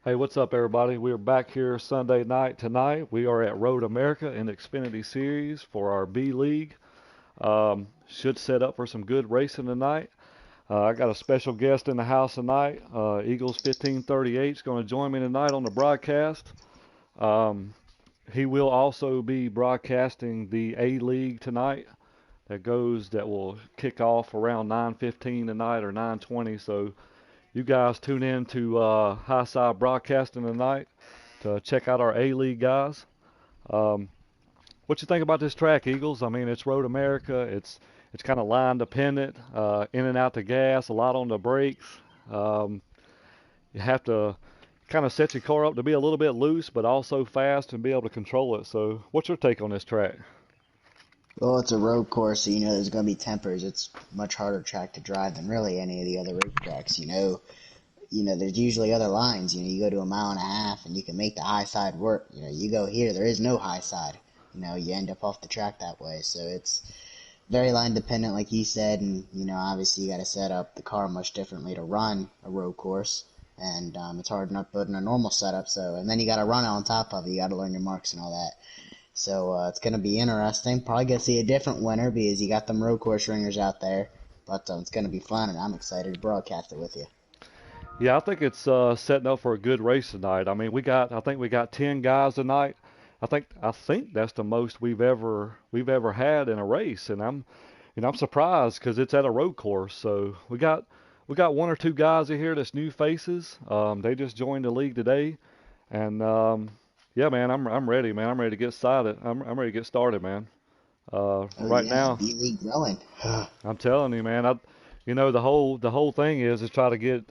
Hey, what's up, everybody? We are back here Sunday night tonight. We are at Road America in the Xfinity Series for our B League. Should set up for some good racing tonight. I got a special guest in the house tonight. Eagles 1538 is going to join me tonight on the broadcast. Um, he will also be broadcasting the A League tonight. That will kick off around 9:15 tonight or 9:20. So you guys tune in to High Side Broadcasting tonight to check out our A League guys. Um, what you think about this track, Eagles? I mean, it's Road America. It's kind of line dependent, in and out the gas, a lot on the brakes. Um, you have to kind of set your car up to be a little bit loose, but also fast and be able to control it. So, what's your take on this track? Well, it's a road course, so there's going to be tempers. It's a much harder track to drive than really any of the other racetracks. There's usually other lines. You go to a mile and a half and you can make the high side work. You go here, there is no high side. You end up off the track that way. So it's very line dependent, like you said, and obviously you got to set up the car much differently to run a road course, and it's hard enough putting a normal setup. So, and then you got to run it on top of it. You got to learn your marks and all that. So it's going to be interesting. Probably going to see a different winner because you got them road course ringers out there. But it's going to be fun, and I'm excited to broadcast it with you. Yeah, I think it's setting up for a good race tonight. I mean, I think we got 10 guys tonight. I think that's the most we've ever had in a race, and I'm surprised because it's at a road course. So we got one or two guys in here that's new faces. They just joined the league today, and yeah, man, I'm ready, man. I'm ready to get started. I'm ready to get started, man. Oh Right yeah, now, B League growing. I'm telling you, man. The whole thing is try to get.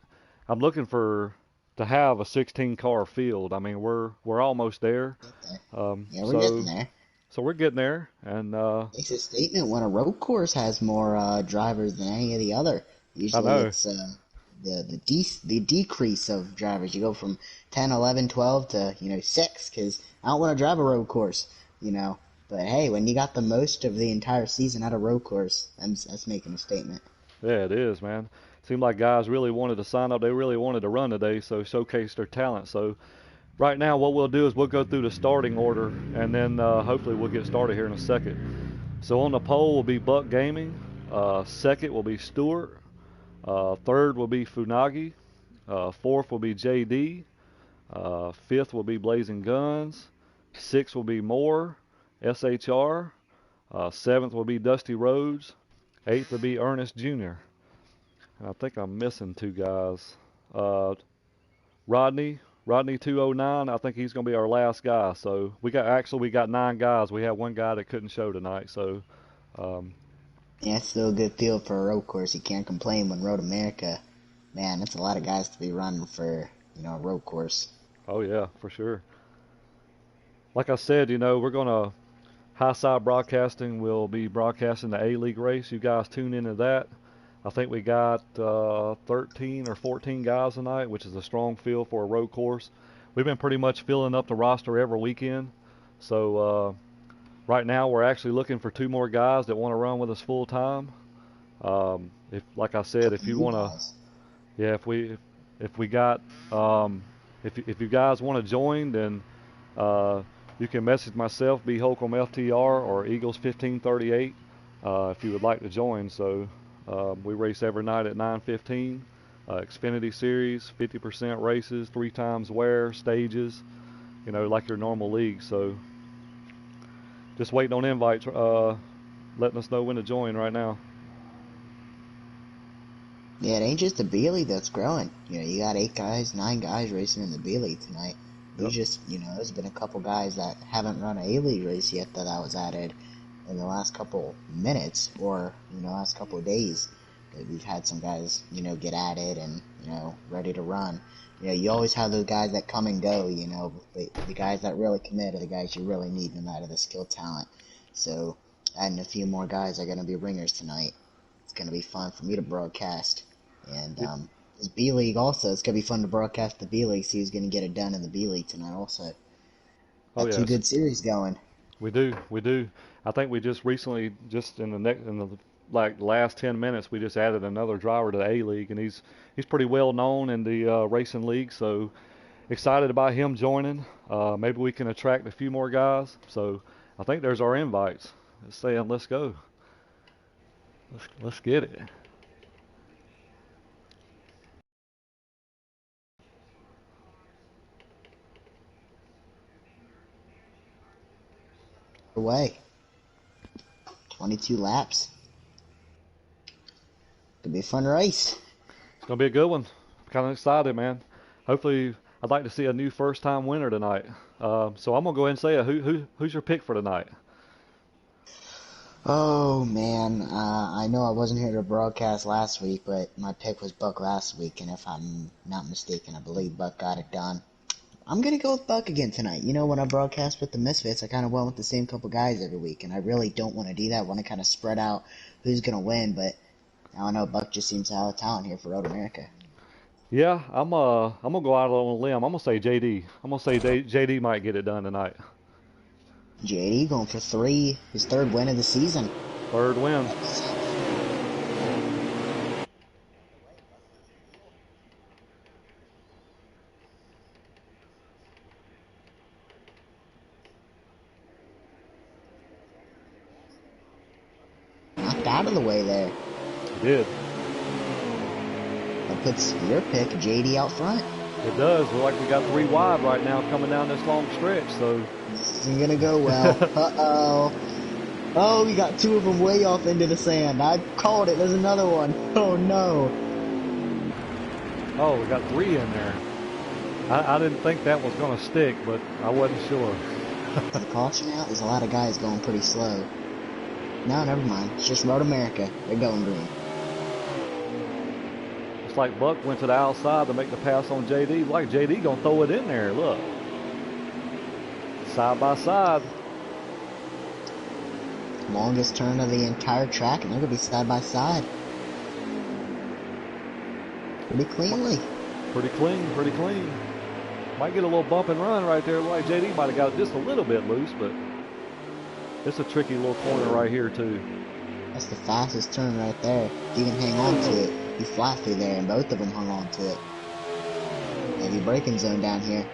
I'm looking for to have a 16 car field. I mean, we're almost there. Get there. Um, Yeah, we're getting so there. so we're getting there, and Makes a statement when a road course has more drivers than any of the other. I Usually know. it's the decrease of drivers. You go from 10, 11, 12 to 6 because I don't want to drive a road course. You know, but hey, when you got the most of the entire season at a road course, that's making a statement. Yeah, it is, man. Seemed like guys really wanted to sign up. They really wanted to run today, so showcase their talent. So right now, what we'll do is we'll go through the starting order, and then hopefully we'll get started here in a second. So on the pole will be Buck Gaming. Second will be Stewart. Third will be Funagi. Fourth will be JD. Fifth will be Blazing Guns. Sixth will be Moore, SHR. Seventh will be Dusty Rhodes. Eighth will be Ernest Jr. And I think I'm missing two guys. Uh, Rodney 209. I think he's going to be our last guy. So we got 9 guys. We had one guy that couldn't show tonight. So um, Yeah, it's still a good field for a road course. You can't complain when Road America, man, that's a lot of guys to be running for a road course. oh yeah, for sure. Like I said, we're going to High Side Broadcasting will be broadcasting the A League race. You guys tune into that. I think we got 13 or 14 guys tonight, which is a strong field for a road course. We've been pretty much filling up the roster every weekend. So right now we're actually looking for 2 more guys that want to run with us full time. If, like I said, Couple if you new want to, guys. yeah, if we got, if you guys want to join, then uh, you can message myself, B Holcomb FTR or Eagles 1538, if you would like to join. So we race every night at 9:15. Xfinity Series, 50% races, 3 times wear, stages, like your normal league. So just waiting on invites, letting us know when to join right now. Yeah, it ain't just the B League that's growing. You got 8 guys, 9 guys racing in the B League tonight. Yep. There's been a couple guys that haven't run a A League race yet that was added in the last couple minutes or, last couple days. We've had some guys, get added and, ready to run. You always have those guys that come and go, but the guys that really commit are the guys you really need no matter the skill talent. So, adding a few more guys are going to be ringers tonight. It's going to be fun for me to broadcast. And Yeah. this B League also, it's gonna be fun to broadcast the B League. See who's gonna get it done in the B League tonight. Also, Oh got two yes, good series going. we do. We do. I think we just recently, just in the like last 10 minutes, we just added another driver to the A League, and he's pretty well known in the racing league. So excited about him joining. Maybe we can attract a few more guys. So I think there's our invites. It's saying let's go. Let's get it. Away. 22 laps. Could be a fun race. It's gonna be a good one. Kind of excited, man. Hopefully, I'd like to see a new first-time winner tonight. So I'm gonna go ahead and say it. Who's your pick for tonight? Oh man, I know I wasn't here to broadcast last week, but my pick was Buck last week, and if I'm not mistaken, I believe Buck got it done. I'm gonna go with Buck again tonight. You know, when I broadcast with the Misfits, I kind of went with the same couple guys every week, and I really don't want to do that. I want to kind of spread out who's gonna win, but I don't know. Buck just seems to have a talent here for Road America. Yeah, I'm gonna go out on a limb. I'm gonna say JD. I'm gonna say JD might get it done tonight. JD going for 3, his 3rd win of the season. Third win. Knocked out of the way there. He did. That puts your pick, JD, out front. It does. We're like we got 3 wide right now coming down this long stretch. So This isn't gonna go well. Uh-oh. Oh, we got 2 of them way off into the sand. I called it. There's another one. Oh, no. oh, we got 3 in there. I didn't think that was gonna stick, but I wasn't sure. The caution out, there's a lot of guys going pretty slow. No, never mind. It's just Road America. They're going green. It's like Buck went to the outside to make the pass on JD. Like JD gonna throw it in there. Look, side by side. Longest turn of the entire track, and they're going to be side by side. Pretty cleanly. Pretty clean, pretty clean. Might get a little bump and run right there. Like JD might have got it just a little bit loose, but it's a tricky little corner right here too. That's the fastest turn right there. If you can hang on to it, you fly through there, and both of them hung on to it. Heavy braking zone down here.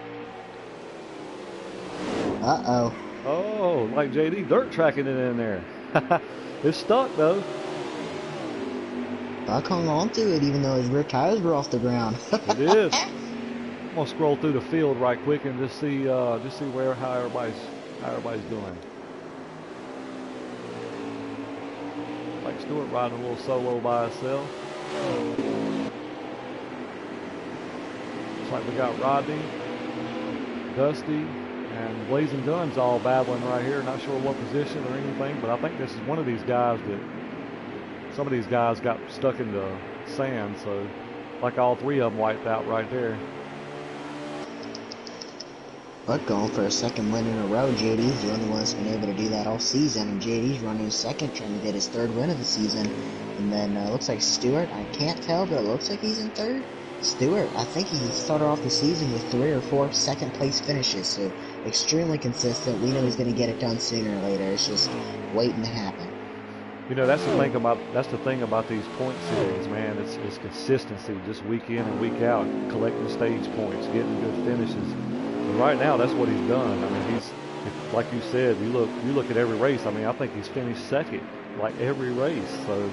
Uh-oh. Oh, like JD dirt tracking it in there. It's stuck though. Buck hung on to it even though his rear tires were off the ground. It is. I'm gonna scroll through the field right quick and just see how everybody's doing. Like Stewart riding a little solo by himself. Looks like we got Rodney, Dusty, and Blazing Guns all battling right here. Not sure what position or anything, but I think this is one of these guys that some of these guys got stuck in the sand, so like all 3 of them wiped out right there. Buck going for a 2nd win in a row. JD's the only one that's been able to do that all season, and JD's running his 2nd, trying to get his 3rd win of the season. And then looks like Stewart, I can't tell, but it looks like he's in 3rd. Stewart, I think he started off the season with 3 or 4 second place finishes, so extremely consistent. We know he's going to get it done sooner or later. It's just waiting to happen. You know, that's the thing about these point series, man. It's consistency, just week in and week out, collecting stage points, getting good finishes. And right now, that's what he's done. I mean, like you said, you look at every race. I mean, I think he's finished 2nd, like every race. So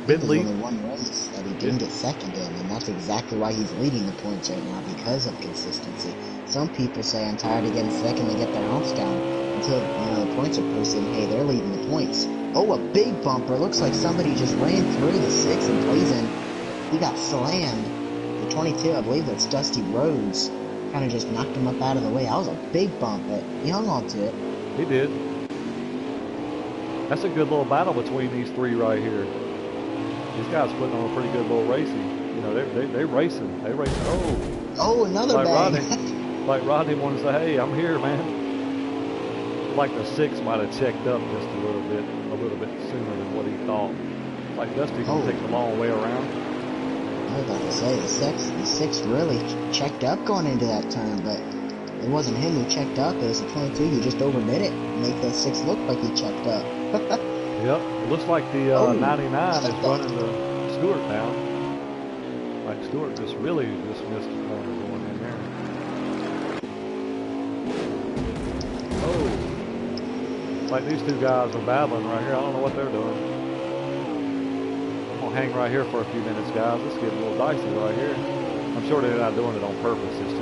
There's only one race that he didn't get 2nd in, and that's exactly why he's leading the points right now, because of consistency. Some people say, I'm tired of getting 2nd, to get their ounce down, until, the points are posted, and hey, they're leading the points. Oh, a big bumper. Looks like somebody just ran through the 6 and Blazing. He got slammed. The 22, I believe that's Dusty Rhodes, kind of just knocked him up out of the way. That was a big bump, but he hung on to it. He did. That's a good little battle between these 3 right here. These guys putting on a pretty good little racing. You know, they racing. They racing. Oh, another like bang. Rodney wanted to say, hey, I'm here, man. Like the 6 might have checked up just a little bit sooner than what he thought. Like Dusty's gonna take the long way around. I was about to say the six really checked up going into that turn, but it wasn't him who checked up. It was the 22 who just overbid it, and make the 6 look like he checked up. Yep, it looks like the 99 is running the Stewart down. Like Stewart just missed the corner going in there. Like these two guys are battling right here. I don't know what they're doing. I'm gonna hang right here for a few minutes, guys. It's getting a little dicey right here. I'm sure they're not doing it on purpose. It's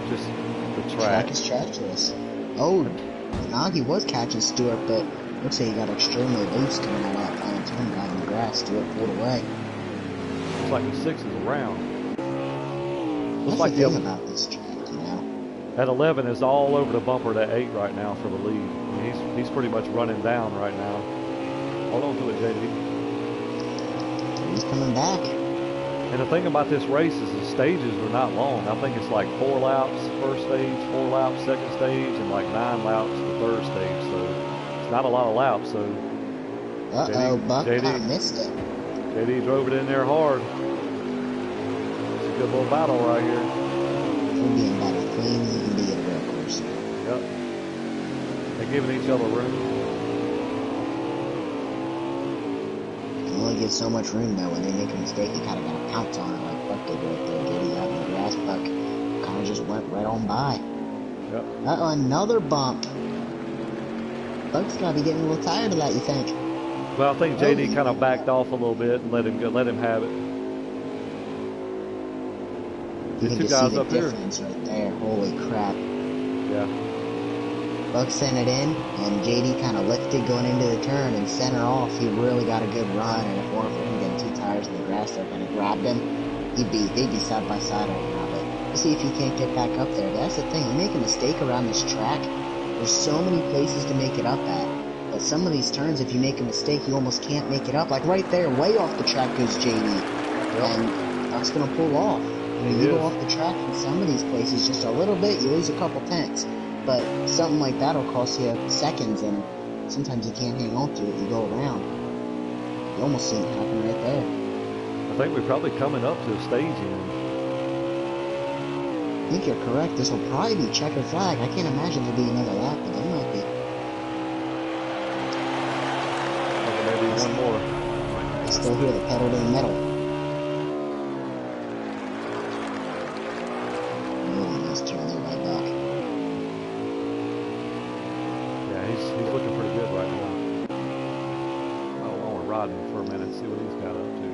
just the track. Track is treacherous. Oh, Nagi was catching Stewart, but looks like he got extremely loose coming out of that final turn, got in the grass. Stewart pulled away. Looks like the 6 is around. Looks like the thing about this track, you know. At 11 is all over the bumper to 8 right now for the lead. I mean, he's pretty much running down right now. Hold on to it, JD. He's coming back. And the thing about this race is the stages are not long. I think it's like 4 laps first stage, 4 laps second stage, and like 9 laps the third stage. So it's not a lot of laps. So Buck kind of missed it. JD drove it in there hard. It's a good little battle right here. We're being about as clean as you can be at a road course. Yep. They're giving each other room. You can only give so much room though. When they make a mistake, you kind of got to pounce on it like Buck did right there. JD out in the grass. Buck kind of just went right on by. Yep. Another bump. Buck's got to be getting a little tired of that, you think? Well, I think JD kind of backed off a little bit and let him have it. You The can two just guys see the up here. difference right there. Holy crap. Yeah. Buck sent it in, and JD kind of lifted going into the turn and center off. He really got a good run, and if one of them getting 2 tires in the grass there, kind of grabbed him, they'd be side by side right now. But we'll see if he can't get back up there. But that's the thing. You make a mistake around this track, there's so many places to make it up at. But some of these turns, if you make a mistake, you almost can't make it up. Like right there, way off the track goes JD. And Buck's going to pull off. You go off the track in some of these places just a little bit, you lose a couple tenths. But something like that will cost you seconds, and sometimes you can't hang on to it. You go around. You almost see it happen right there. I think we're probably coming up to a staging. I think you're correct. This will probably be checkered flag. I can't imagine there'll be another lap, but there might be. Maybe one more. I still hear the pedal to the metal. Really nice turn there by Buck. Yeah, he's looking pretty good right now. Well, while we're riding for a minute, see what he's got up to.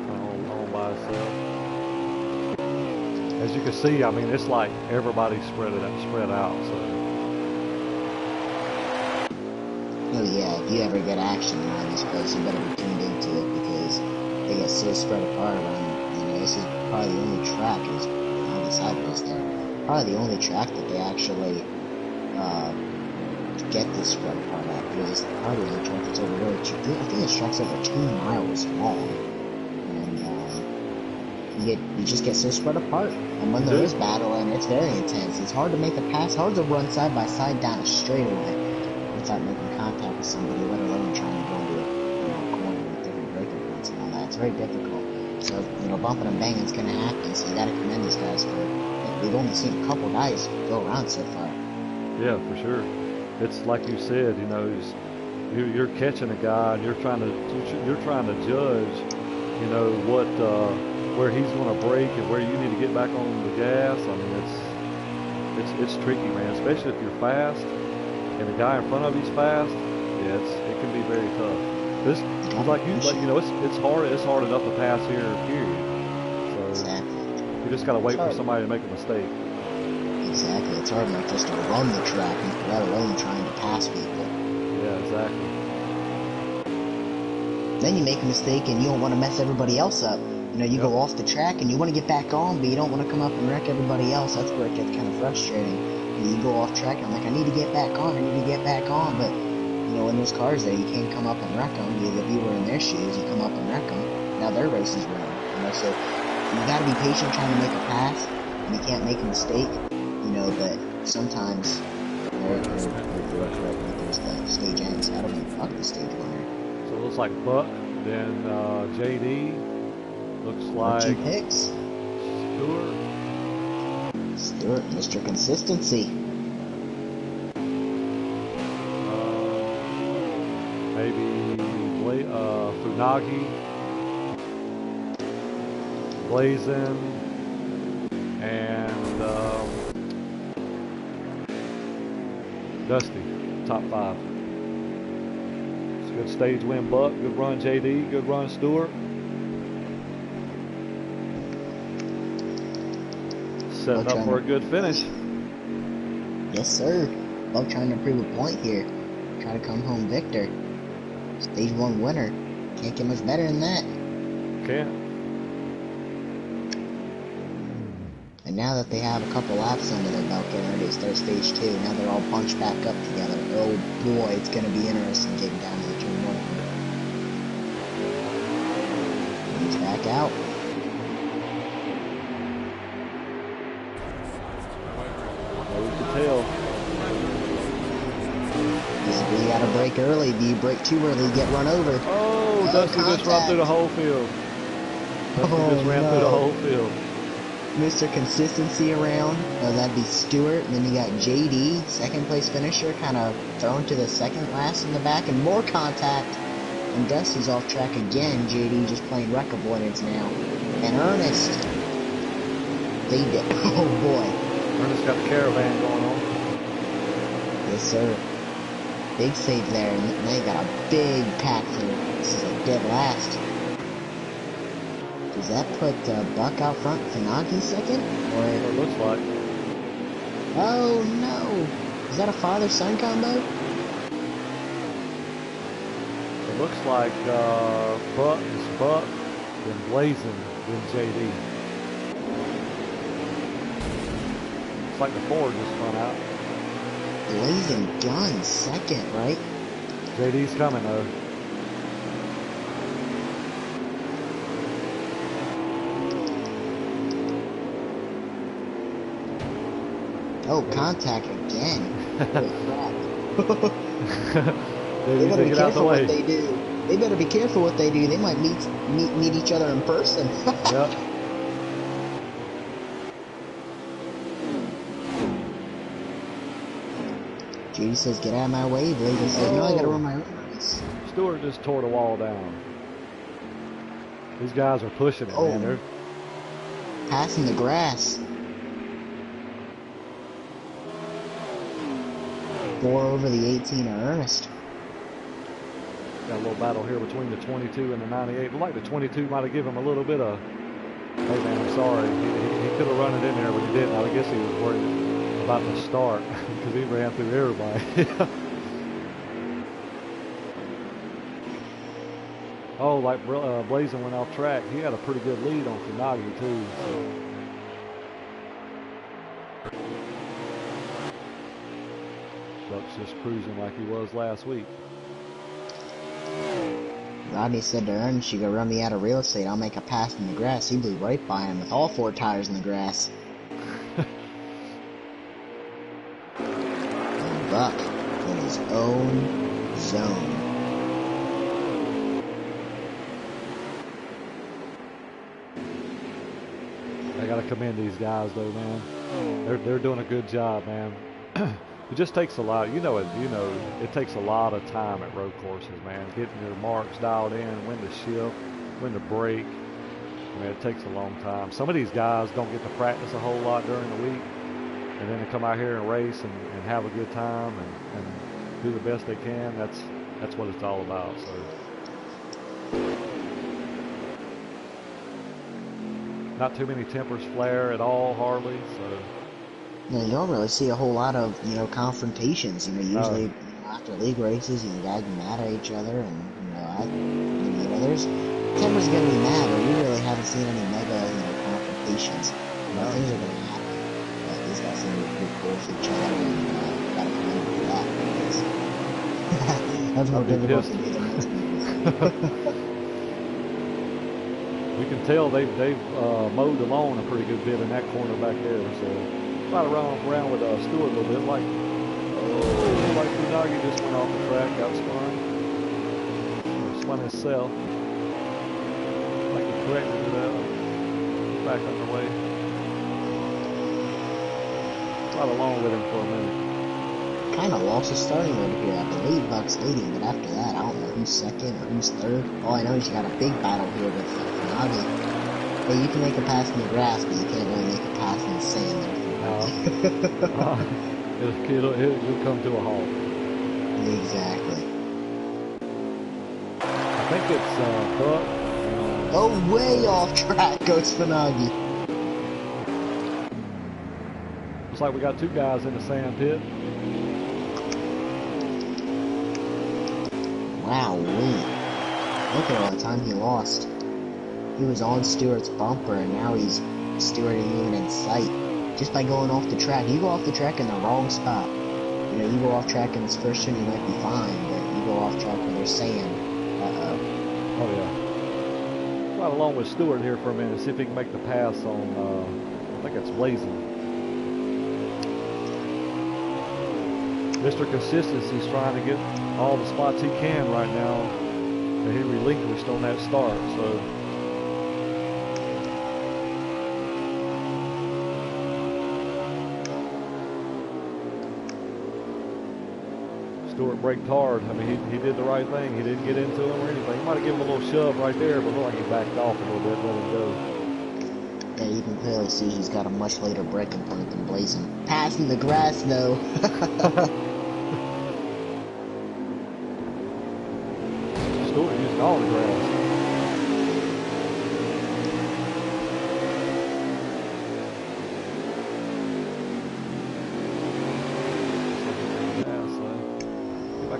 Kind of on by himself. As you can see, I mean, it's like everybody's spread out. So. Oh yeah, if you ever get action around this place, you better be tuned into it because they get so spread apart around, you know, this is probably the only track, is on the sideways there, probably the only track that they actually, get this spread apart at, because probably the only track that's over really, I think this track's over 2 miles long, and, you just get so spread apart, and when there is battle, and it's very intense, it's hard to make a pass, hard to run side by side down a straightaway without making contact with somebody, let alone trying to go into a corner with different braking points and all that. It's very difficult. So, bumping and banging is going to happen, so you got to commend these guys for it. We've only seen a couple guys go around so far. Yeah, for sure. It's like you said, you're catching a guy and you're trying to judge, what where he's going to brake and where you need to get back on the gas. I mean, it's tricky, man, especially if you're fast. And the guy in front of you's fast, yeah, it can be very tough. It's hard enough to pass here, period. So exactly. You just gotta wait for somebody to make a mistake. Exactly. It's hard enough just to run the track, let alone trying to pass people. Yeah, exactly. Then you make a mistake and you don't want to mess everybody else up. You go off the track and you want to get back on, but you don't want to come up and wreck everybody else. That's where it gets kind of frustrating. You go off track and I'm like, I need to get back on, but when there's cars there, you can't come up and wreck them. If you were in their shoes, you come up and wreck them. Now their race is running, so you got to be patient trying to make a pass, and you can't make a mistake, but sometimes there's the stage ends. I don't even fuck the stage winner. So it looks like Buck, then JD, looks like 2 picks. Stewart, Mr. Consistency. Maybe Funagi, Blazin, and Dusty, top 5. It's a good stage win, Buck. Good run, JD. Good run, Stewart. Setting up for a good finish. Yes, sir. Buck trying to prove a point here. Try to come home victor. Stage 1 winner. Can't get much better than that. Can't. And now that they have a couple laps under their belt getting ready to start stage 2, now they're all bunched back up together. Oh boy, it's going to be interesting getting down to the turn 1. He's back out. Well, we can tell. This is where you got to brake early. Do you brake too early, you get run over? Oh, Dusty just ran through the whole field. Dusty just ran through the whole field. Mr. Consistency around. That'd be Stewart. And then you got JD, second place finisher, kind of thrown to the second last in the back, and more contact. And Dusty's off track again. JD just playing wreck avoidance now. And Ernest. They did. Oh boy. Ernest got the caravan going on. Yes, sir. Big save there. And now you got a big pack for this is a dead last. Does that put Buck out front, Finagi second? Or It looks like. oh no! Is that a father-son combo? It looks like Buck is Buck, then Blazing, then JD. It's like the Ford just spun out. Blazing Gun second, right? JD's coming though. Oh, contact again. Holy crap. They JD's better be get out the careful way. what they do. They better be careful what they do. They might meet each other in person. Yep. Judy says, get out of my way. Blazing says, no, I gotta run my own race. Stewart just tore the wall down. These guys are pushing it, man. They're passing the grass. 4 over the 18 of Ernest. got a little battle here between the 22 and the 98. But like the 22 might have given him a little bit of, hey man, I'm sorry. He could have run it in there, but he didn't. I guess he was worried about the start because he ran through everybody. Oh, like Blazing went off track. He had a pretty good lead on Finagi too. So. Buck's just cruising like he was last week. Rodney said to Ernest, you go run me out of real estate, I'll make a pass in the grass. He blew right by him with all 4 tires in the grass. And Buck in his own zone. I gotta commend these guys though, man. They're doing a good job, man. It just takes a lot, it takes a lot of time at road courses, man. Getting your marks dialed in, when to shift, when to brake. I mean, it takes a long time. Some of these guys don't get to practice a whole lot during the week, and then they come out here and race and have a good time and do the best they can. That's what it's all about. So, not too many tempers flare at all, hardly. So. You don't really see a whole lot of, confrontations. Usually after league races, guys be mad at each other, and there's tempers gonna be mad, but we really haven't seen any mega, confrontations. Things are gonna happen, but these guys seem to be pretty cool with each other, and gotta commend them for that. Because that's more difficult to do than most people. We can tell they've mowed the lawn a pretty good bit in that corner back there, so. Might have run around with Stewart a little bit, like Finagi just went off the track, got spun. Spun himself. Like he corrected it out. Back underway. Right along with him for a minute. Kind of lost his starting order here. I believe Buck's leading, but after that, I don't know who's second or who's third. All I know is you got a big battle here with Finagi. Hey, you can make a pass in the grass, but you can't really make a pass in the sand. It'll come to a halt. Exactly. I think it's Buck. Oh, way off track goes Fanagi. Looks like we got two guys in the sand pit. Wow, look at all the time he lost. He was on Stewart's bumper, and now Stewart isn't even in sight. Just by going off the track. You go off the track in the wrong spot. You know, you go off track in this first turn, you might be fine, but you go off track where there's sand. Oh, yeah. Right along with Stewart here for a minute, see if he can make the pass on, I think it's Blazing. Mr. Consistency's trying to get all the spots he can right now that he relinquished on that start, so. Stewart braked hard. I mean, he did the right thing. He didn't get into him or anything. He might have given him a little shove right there, but looked like he backed off a little bit, let him go. Yeah, you can clearly see he's got a much later braking point than Blazing. Passing the grass, though. Stewart using all the grass.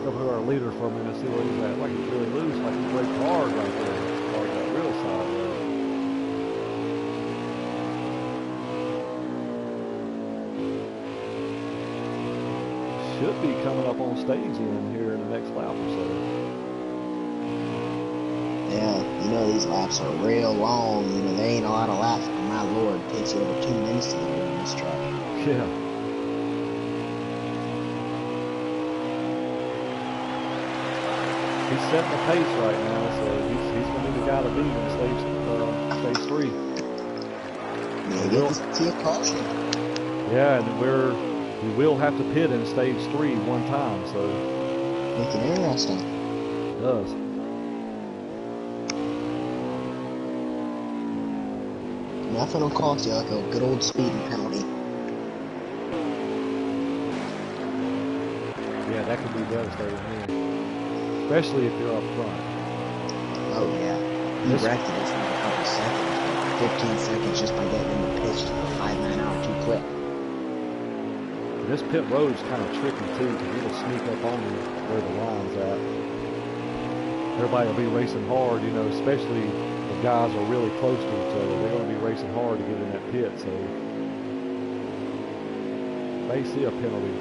Up to our leader for a minute, see where he's at. Like he's really loose, like he braked hard right there. Or got real sideways. Should be coming up on stage in here in the next lap or so. Yeah, you know these laps are real long. You know, there ain't a lot of laps, but my lord, it takes you over 2 minutes to get on this track. Yeah. He's setting the pace right now, so he's going to be the guy to beat in stage 3. Yeah, get to see a caution. Yeah, and we will have to pit in stage 3 one time, so. Make it interesting. It does. Nothing will cost you like a good old speeding penalty. Yeah, that could be devastating here. Especially if you're up front. Oh, yeah. He wrecked it for a couple seconds. 15 seconds just by getting in the pitch to a 5-9 too quick. This pit road's kind of tricky, too, because it'll sneak up on you where the line's at. Everybody will be racing hard, you know, especially if guys are really close to each other. They're going to be racing hard to get in that pit, so they see a penalty.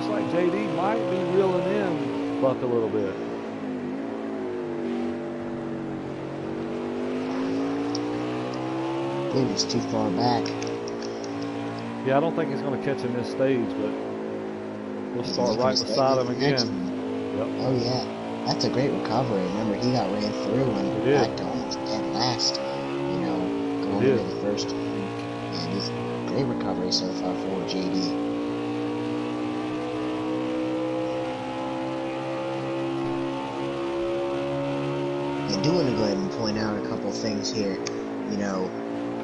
Like JD might be reeling in Buck a little bit. Dude, he's too far back. Yeah, I don't think he's going to catch in this stage, but we'll start right beside him again. Yep. Oh, yeah. That's a great recovery. Remember, he got ran through and back to almost dead last. You know, going into the first. And he's great recovery so far for JD. I do want to go ahead and point out a couple things here, you know,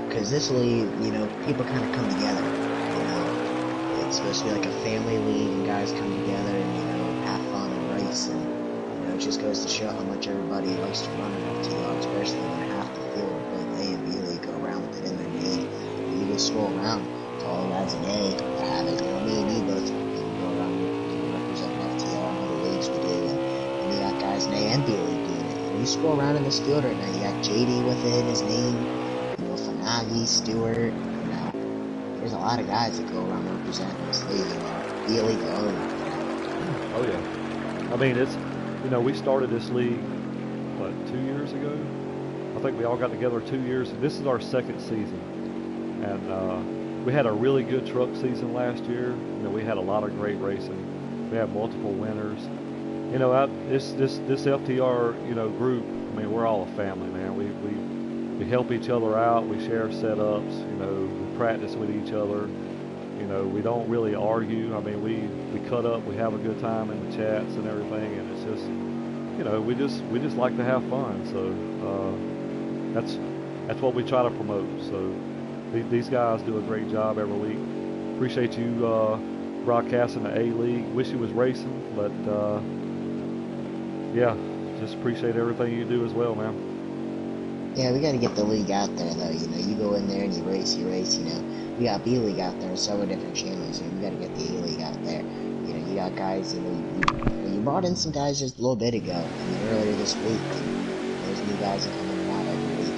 because this league, you know, people kind of come together, you know, it's supposed to be like a family league and guys come together and, you know, have fun and race, and, you know, it just goes to show how much everybody likes to run an FTR, especially when half the field of both A and B league go around with it in their name. You just scroll around to all the guys in A that have it, you know, me and you both go around, you know, representing FTR and other leagues we do, and you got guys in A and B league. You scroll around in this field right now, you got JD with it in his name, you know, Fanagi, Stewart, you know, there's a lot of guys that go around representing this league, you know, the league alone. Oh, yeah. I mean, it's, you know, we started this league, what, 2 years ago? I think we all got together 2 years. This is our second season. And we had a really good truck season last year. You know, we had a lot of great racing. We had multiple winners. You know, this FTR, you know, group, I mean, we're all a family, man. We help each other out. We share setups. You know, we practice with each other. You know, we don't really argue. I mean, we cut up. We have a good time in the chats and everything. And it's just, we just like to have fun. So that's what we try to promote. So these guys do a great job every week. Appreciate you broadcasting the A League. Wish you was racing, but yeah, just appreciate everything you do as well, man. Yeah, we got to get the league out there, though. You go in there and you race. We got B League out there, several different channels. We got to get the A League out there. You got guys. You brought in some guys just a little bit ago. Earlier this week. And there's new guys that come in and out every week.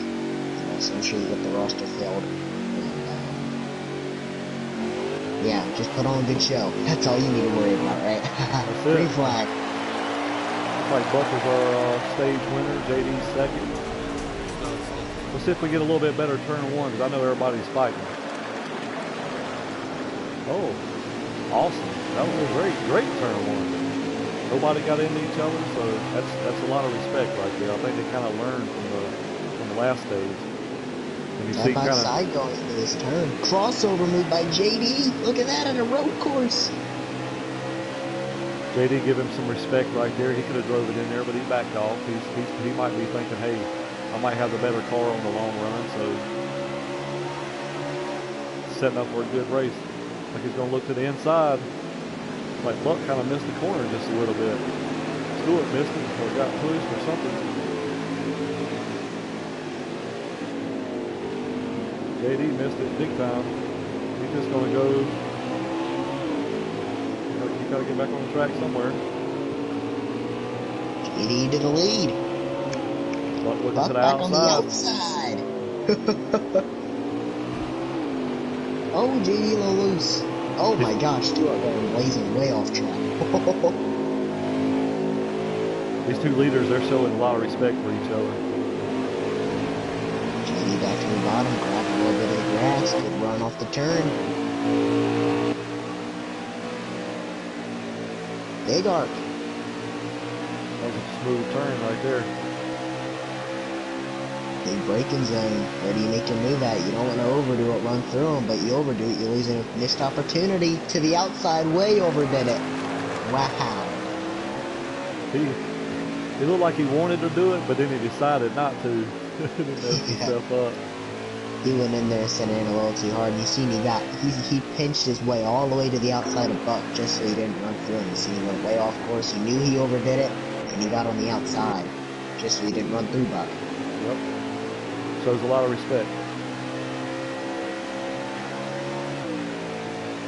So I'm sure you get the roster filled. And yeah, just put on a good show. That's all you need to worry about, right? Green flag. Looks like Buck is our stage winner. JD's second. Let's see if we get a little bit better turn one, because I know everybody's fighting. Oh, awesome. That was a great turn one. Nobody got into each other, so that's a lot of respect right there. I think they kind of learned from the last stage. And you see Side by side going into this turn. Crossover move by JD. Look at that on a road course. JD give him some respect right there. He could have drove it in there, but he backed off. He might be thinking, hey, I might have the better car on the long run, so setting up for a good race. Like he's going to look to the inside. Like Buck kind of missed the corner just a little bit. Stewart missed it or got pushed or something. JD missed it big time. He's just going to go. You got to get back on the track somewhere. JD to the lead. Buck looking Buck to the back outside. on the outside. Oh, JD a little loose. Oh my gosh, Stewart going blazing way off track. These two leaders, they're showing a lot of respect for each other. JD back to the bottom, grab a little bit of the grass, good run off the turn. Big arc. That was a smooth turn right there. Big braking zone. Where do you make your move at? You don't want to overdo it, run through them, but you overdo it, you're losing a missed opportunity. To the outside, way overdid it. Wow. He looked like he wanted to do it, but then he decided not to. He messed himself up. He went in there sent in a little too hard. You seen he pinched his way all the way to the outside of Buck just so he didn't run through him. You seen he went way off course. He knew he overdid it, and he got on the outside just so he didn't run through Buck. Yep. Shows a lot of respect.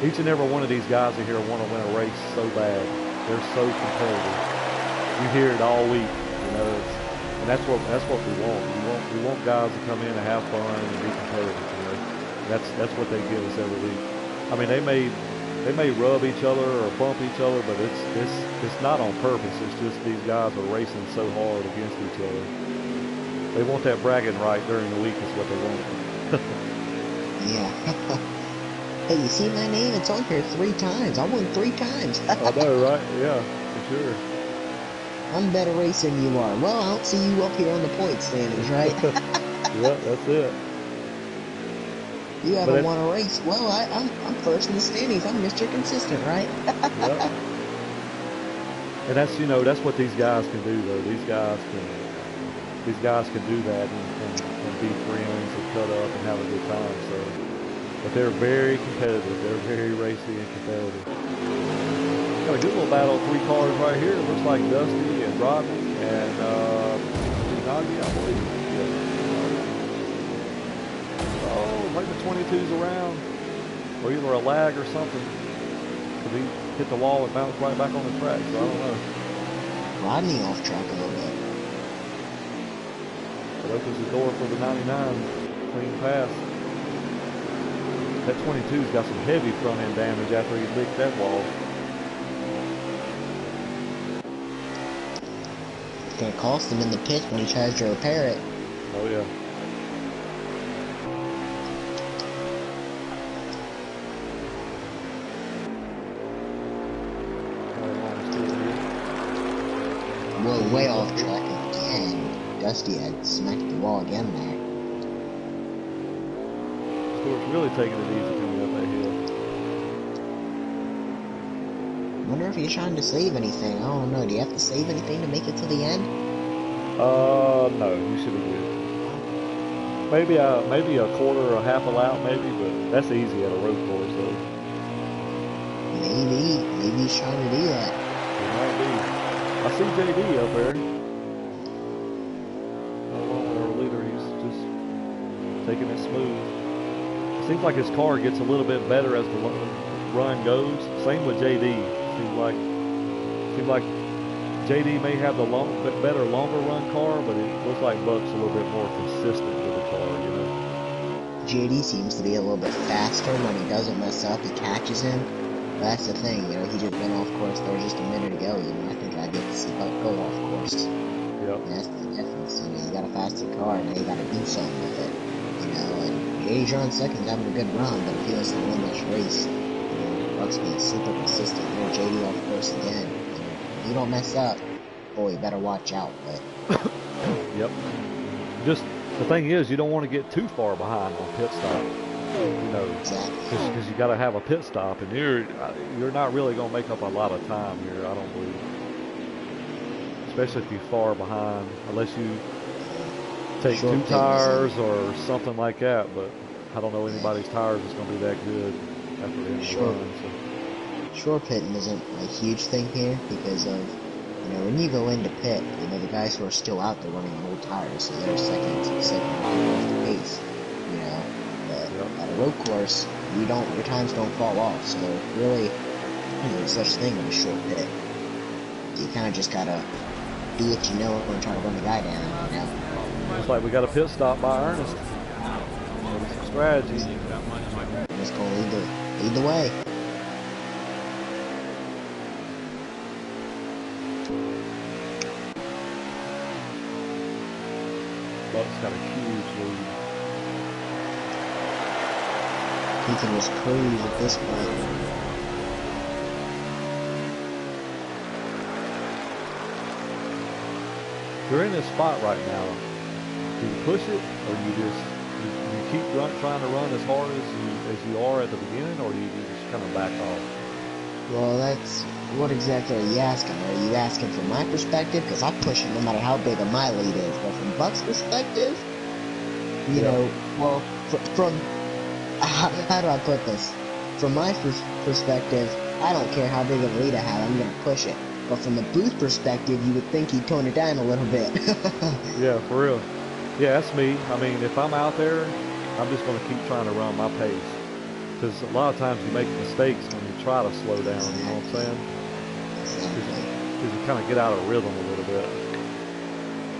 Each and every one of these guys in here want to win a race so bad. They're so competitive. You hear it all week, and that's what we want. We want guys to come in and have fun and be competitive. That's what they give us every week. I mean, they may rub each other or bump each other, but it's not on purpose. It's just these guys are racing so hard against each other. They want that bragging right during the week is what they want. Yeah. Hey, you see my name? It's on here 3 times. I won 3 times. I know, right? Yeah, for sure. I'm better racer than you are. Well, I don't see you up here on the point standings, right? Yeah, that's it. You haven't won a race. Well, I'm first in the standings. I'm Mr. Consistent, right? Yep. And that's what these guys can do, though. These guys can do that and be friends and cut up and have a good time. So, but they're very competitive. They're very racy and competitive. Got a good little battle of 3 cars right here. It looks like Dusty and Rodney and Nagi, I believe. Yeah. Oh, like the 22's around, or either a lag or something. Because he hit the wall and bounced right back on the track. So I don't know. Rodney off track a little bit. It opens the door for the 99 clean pass. That 22's got some heavy front end damage after he licked that wall. It's gonna cost him in the pit when he tries to repair it. Oh yeah. Whoa, way off track again. Dusty had smacked the wall again there. Stewart's really taking it easy coming up that hill. Wonder if he's trying to save anything. I don't know. Do you have to save anything to make it to the end? No, you should be good. Maybe a quarter or a half a lap, maybe, but that's easy at a road course, though. Maybe he's trying to do that. It might be. I see JD up there. Along with our leader, he's just taking it smooth. It seems like his car gets a little bit better as the run goes. Same with JD. Seems like JD may have the better longer run car, but it looks like Buck's a little bit more consistent with the car, you know. JD seems to be a little bit faster when he doesn't mess up. He catches him. But that's the thing, you know. He just went off course there just a minute ago. You know, I think I get to see Buck go off course. Yep. And that's the difference. You know, you got a faster car, and now you got to do something with it. You know, and JD's running second's having a good run, but if he wants to win this race, you know, Buck's being super consistent. You know, JD off course again. If you don't mess up, boy, you better watch out. But Yep. Just the thing is, you don't want to get too far behind on pit stop. You know, exactly. Because you got to have a pit stop, and you're not really going to make up a lot of time here, I don't believe. Especially if you're far behind, unless you take Short two tires or something like that. But I don't know anybody's tires is going to be that good after the end of the run. So. Short pitting isn't a huge thing here because of, you know, when you go into pit, you know, the guys who are still out there running on old tires, so they're second off the pace, you know. But at a road course, your times don't fall off, so really, you know, there's such thing as a short pit. You kind of just gotta do what you know and try to run the guy down, you know. Looks like we got a pit stop by Ernest. Maybe some strategy. I'm just gonna lead the way. Buck's got a huge lead. He can just cruise at this point. You're in this spot right now. Do you push it, or you keep trying to run as hard as you are at the beginning, or do you just kind of back off? Well, that's what exactly are you asking? Are you asking from my perspective? Because I push it no matter how big of my lead is. But from Buck's perspective, you know, well, from how do I put this? From my perspective, I don't care how big of a lead I have. I'm gonna push it. But from the booth perspective, you would think he'd tone it down a little bit. Yeah, for real. Yeah, that's me. I mean, if I'm out there, I'm just going to keep trying to run my pace. Because a lot of times you make mistakes when you try to slow down, you know what I'm saying? Because you kind of get out of rhythm a little bit.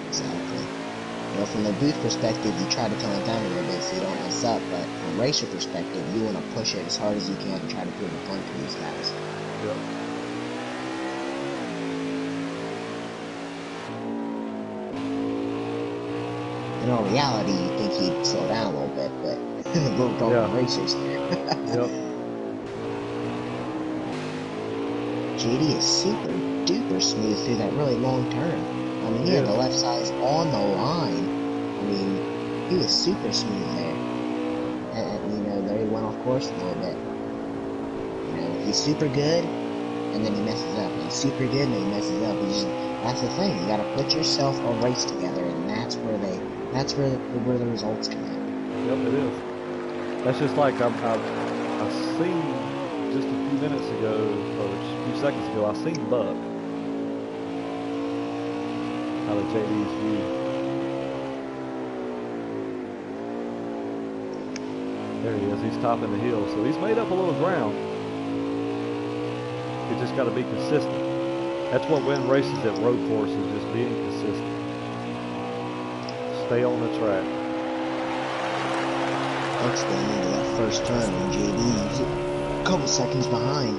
Exactly. You know, from the booth perspective, you try to tone it down a little bit so you don't mess up. But from racer perspective, you want to push it as hard as you can and try to prove a point to these guys. Yep. In all reality, you think he'd slow down a little bit, but we're talking racers here. Yep. JD is super duper smooth through that really long turn. I mean, he had the left side on the line. I mean, he was super smooth there. And you know, there he went off course a little bit. You know, he's super good, and then he messes up. He's super good, and then he messes up. That's the thing. You gotta put yourself a race together, and that's where the results come in. Yep, it is. That's just like I've seen just a few minutes ago, or just a few seconds ago, I seen Buck out of JD's view. There he is. He's topping the hill, so he's made up a little ground. You just got to be consistent. That's what wins races at road courses, just being consistent. Stay on the track. Buck's going into that first turn, and JD's a couple seconds behind.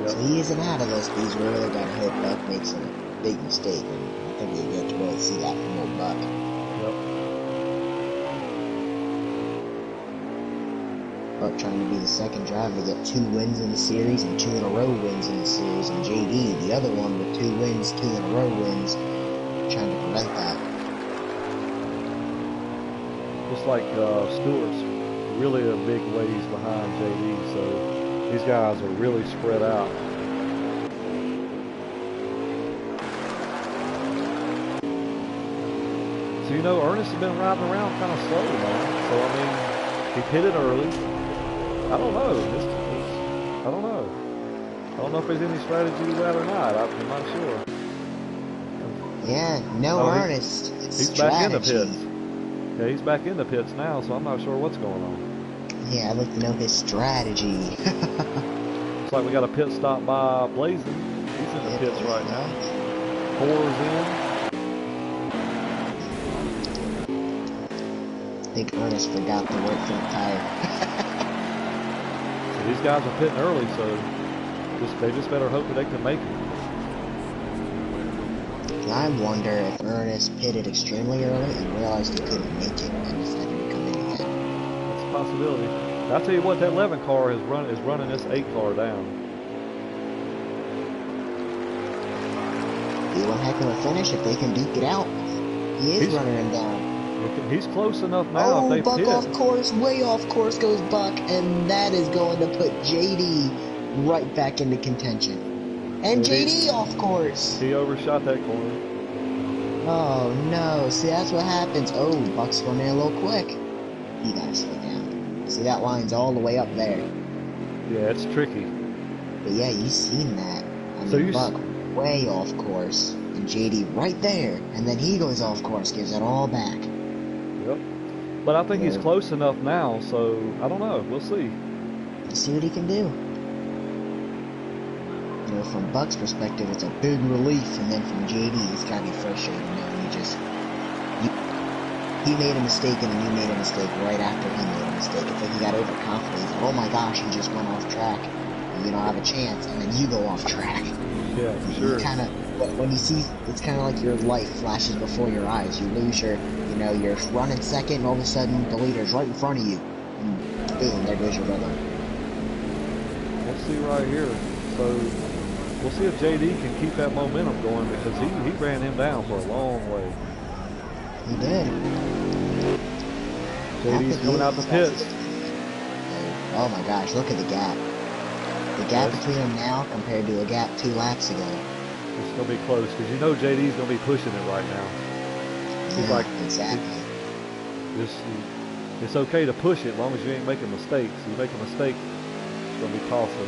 Yep. So he isn't out of this, but he's really got to hit Buck makes a big mistake, and I think we get to really see that from old Buck. Yep. Buck trying to be the second driver to get 2 wins in the series and 2 in a row wins in the series, and JD, the other one with 2 wins, 2 in a row wins, trying to prevent that. Looks like Stewart's really a big ways behind JD, so these guys are really spread out. So, you know, Ernest has been riding around kind of slow, man. So, I mean, he pitted early. I don't know. I don't know. I don't know if there's any strategy to that or not. I'm not sure. Yeah, no Oh, Ernest. It's he's back in the strategy. pits. Yeah, he's back in the pits now, so I'm not sure what's going on. Yeah, I'd like to know his strategy. Looks like we got a pit stop by Blazin. He's in the pits right now. Four's in. I think Ernest forgot the word for the tire. So these guys are pitting early, so they just better hope that they can make it. I wonder if Ernest pitted extremely early and realized he couldn't make it and decided to come in again. That's a possibility. I'll tell you what, that 11 car is running this 8 car down. Be one heck of a finish if they can duke it out. He is running him down. He's close enough now. Oh, If they Buck pit. off course, way off course goes Buck, and that is going to put JD right back into contention. And JD off course. He overshot that corner. Oh no, see that's what happens. Oh, Buck's going in a little quick. You gotta slow down. See that line's all the way up there. Yeah, it's tricky. But yeah, you seen that. I So mean, Buck way off course, and JD right there, and then he goes off course, gives it all back. Yep. But I think he's close enough now, so I don't know. We'll see. Let's see what he can do. You know, from Buck's perspective, it's a big relief, and then from JD, he's gotta be frustrated. You know, he made a mistake, and then you made a mistake right after he made a mistake. It's like he got overconfident. He's like, oh my gosh, he just went off track. You don't have a chance, and then you go off track. Yeah, for sure. Kind of, when you see, it's kind of like your life flashes before your eyes. You lose your, you know, you're running second, and all of a sudden the leader's right in front of you, and boom, there goes your rhythm. We'll see right here. So we'll see if JD can keep that momentum going, because he ran him down for a long way. He did. JD's coming out the pits. Oh my gosh, look at the gap. The gap between them now compared to a gap 2 laps ago. It's going to be close, because you know JD's going to be pushing it right now. He's like, exactly. It's okay to push it as long as you ain't making mistakes. You make a mistake, it's going to be costly.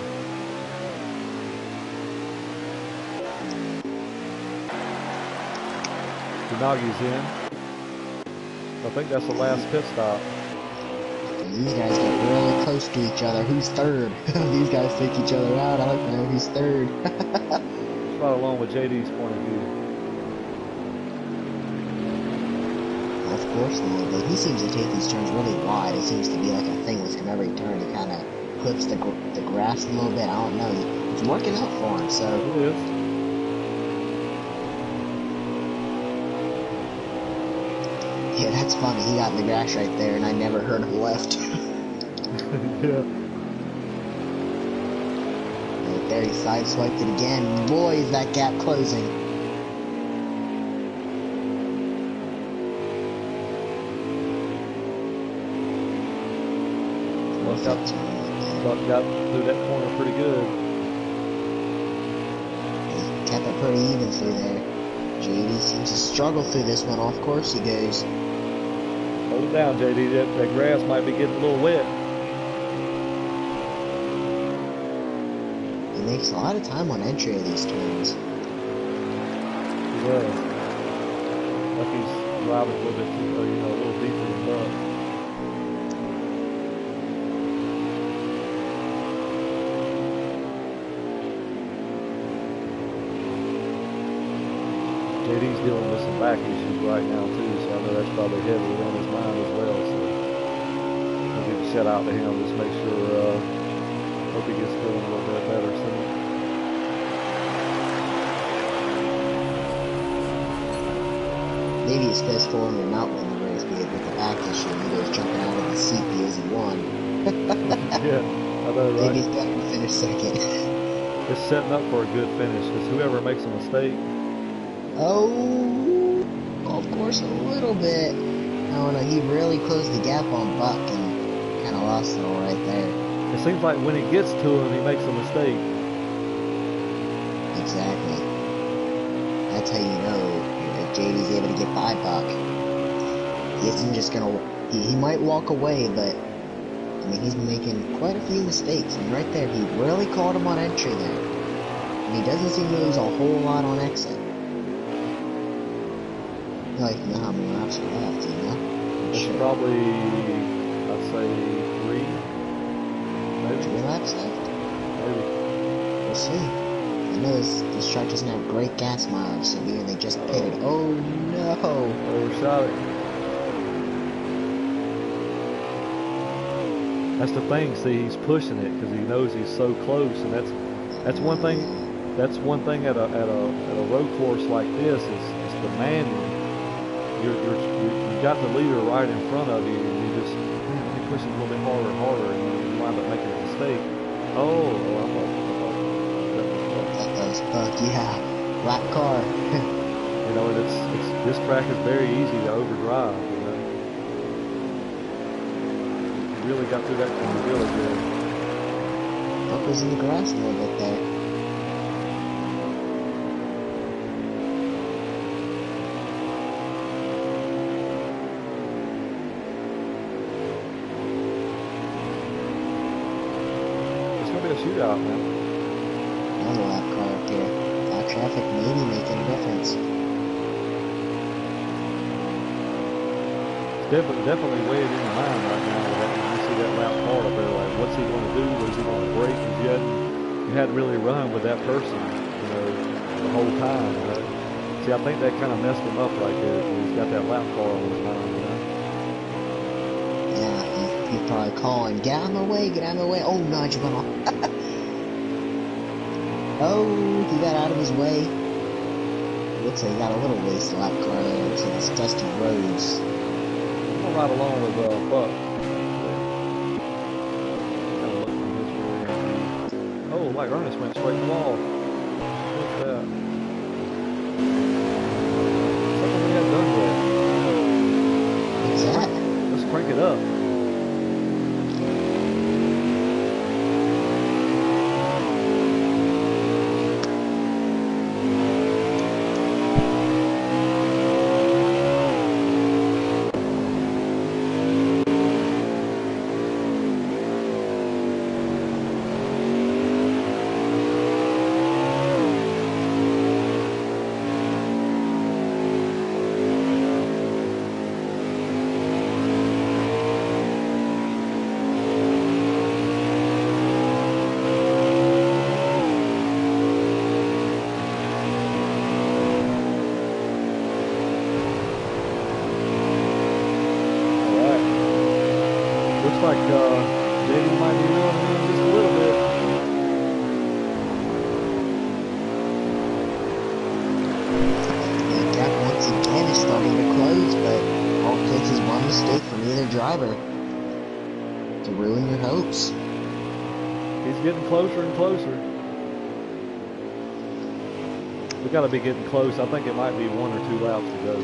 Unagi's in. I think that's the last pit stop. And these guys get really close to each other. Who's third? These guys take each other out. I like to know who's third. It's right along with JD's point of view. Of course, though. He seems to take these turns really wide. It seems to be like a thing with him every turn. He kind of clips the grass a little bit. I don't know. It's working out for him, so. It is. Yeah, that's funny. He got in the grass right there, and I never heard him left. Yeah. Right there, he sideswiped it again. Boy, is that gap closing. Buck got through that corner pretty good. He kept it pretty even through there. JD seems to struggle through this one. Off course he goes. Hold it down, JD. That grass might be getting a little wet. He makes a lot of time on entry of these turns. He does. Like he's driving a little bit too, a little deeper than Buck. JD's dealing with some back issues right now too, so I know that's probably heavily on his mind as well. So I'll give a shout out to him. Just make sure, hope he gets feeling a little bit better soon. Maybe it's best for him to not win the race because with the back issue, he goes jumping out of the seat because he won. Yeah, I know, right? Maybe it's better to finish second. It's setting up for a good finish, because whoever makes a mistake. Oh, of course, a little bit. I don't know, he really closed the gap on Buck and kind of lost it all right there. It seems like when it gets to him, he makes a mistake. Exactly. That's how you know if JD's able to get by Buck. He isn't just gonna. He might walk away, but I mean he's making quite a few mistakes. And right there, he really caught him on entry there, and he doesn't seem to lose a whole lot on exit. I'd like to know how many laps are left. You know? It's Sure. probably, I'd say 3, maybe. 3 laps left. Maybe. We'll see. I know this track doesn't have great gas mileage, so being they just pitted. Oh no! Overshot it. That's the thing. See, he's pushing it because he knows he's so close, and that's one thing. That's one thing at a road course like this is demanding. You got the leader right in front of you, and you just you push it a little bit harder and harder, and you wind up making a mistake. Oh, Yeah, black car. you know, and it's this track is very easy to overdrive. You know, you really got through that corner really good. Bumpers in the grass a little bit there. It's gonna be a shootout, man. Another lap car up here. That traffic maybe making a difference. Definitely weighing in your mind right now. You see that lap car up there, like, what's he going to do? Is he going to brake? Because you hadn't really run with that person, you know, the whole time. You know? See, I think that kind of messed him up right there. He's got that lap car on his mind, you know. Yeah, he's probably calling, get out of my way, get out of my way. Oh, Nigel went off. Oh, he got out of his way. Looks like he got a little waste lap car there. Looks like it's dusty roads. I'm going to ride along with Buck. Oh, like Ernest went straight to the wall. Look at that. Something we hadn't done yet. What's that? Let's crank it up. Looks like JD might be reeling in just a little bit. The gap once again is starting to close, but all it takes is one mistake from either driver to ruin your hopes. He's getting closer and closer. We got to be getting close. I think it might be 1 or 2 laps to go.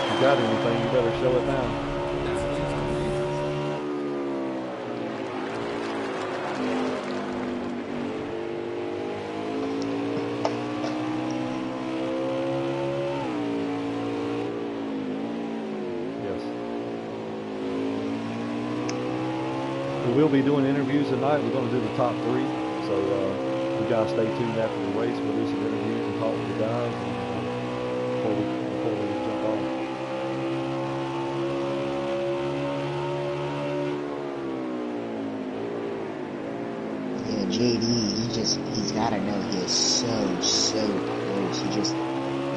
If you got anything, you better show it now. We will be doing interviews tonight. We're going to do the top 3. So you guys stay tuned after the race. We'll do some interviews and talk to the guys before we jump off. Yeah, JD, he's got to know he is so close. You